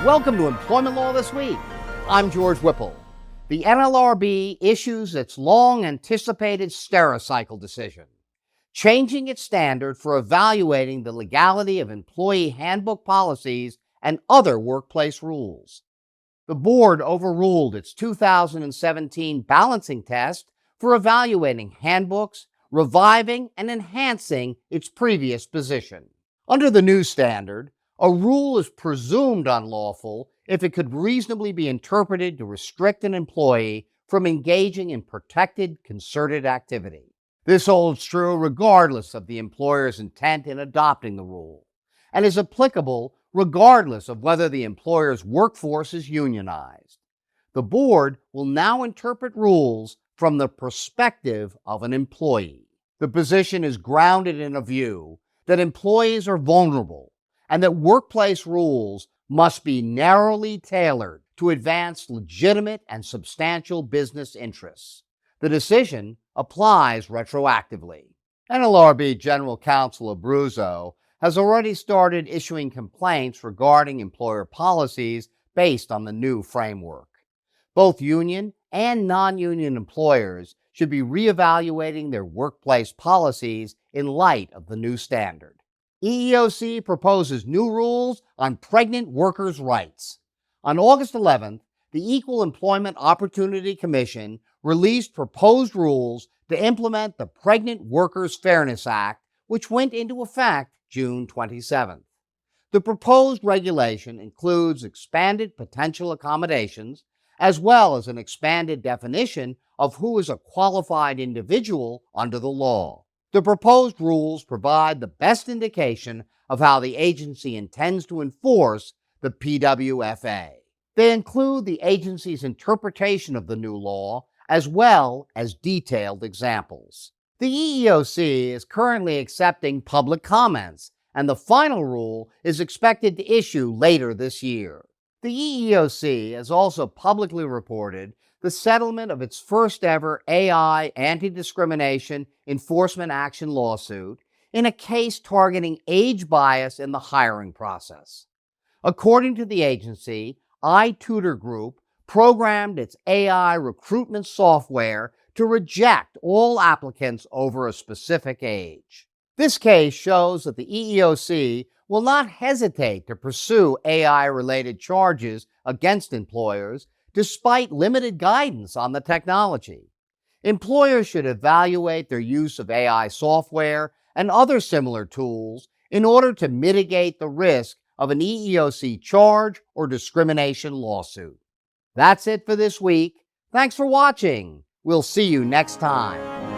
Welcome to Employment Law This Week. I'm George Whipple. The NLRB issues its long-anticipated Stericycle decision, changing its standard for evaluating the legality of employee handbook policies and other workplace rules. The board overruled its 2017 balancing test for evaluating handbooks, reviving and enhancing its previous position. Under the new standard, a rule is presumed unlawful if it could reasonably be interpreted to restrict an employee from engaging in protected, concerted activity. This holds true regardless of the employer's intent in adopting the rule, and is applicable regardless of whether the employer's workforce is unionized. The board will now interpret rules from the perspective of an employee. The position is grounded in a view that employees are vulnerable and that workplace rules must be narrowly tailored to advance legitimate and substantial business interests. The decision applies retroactively. NLRB General Counsel Abruzzo has already started issuing complaints regarding employer policies based on the new framework. Both union and non-union employers should be reevaluating their workplace policies in light of the new standard. EEOC proposes new rules on pregnant workers' rights. On August 11th, the Equal Employment Opportunity Commission released proposed rules to implement the Pregnant Workers Fairness Act, which went into effect June 27th. The proposed regulation includes expanded potential accommodations, as well as an expanded definition of who is a qualified individual under the law. The proposed rules provide the best indication of how the agency intends to enforce the PWFA. They include the agency's interpretation of the new law, as well as detailed examples. The EEOC is currently accepting public comments, and the final rule is expected to issue later this year. The EEOC has also publicly reported the settlement of its first-ever AI Anti-Discrimination enforcement action lawsuit in a case targeting age bias in the hiring process. According to the agency, iTutor Group programmed its AI recruitment software to reject all applicants over a specific age. This case shows that the EEOC will not hesitate to pursue AI-related charges against employers despite limited guidance on the technology. Employers should evaluate their use of AI software and other similar tools in order to mitigate the risk of an EEOC charge or discrimination lawsuit. That's it for this week. Thanks for watching. We'll see you next time.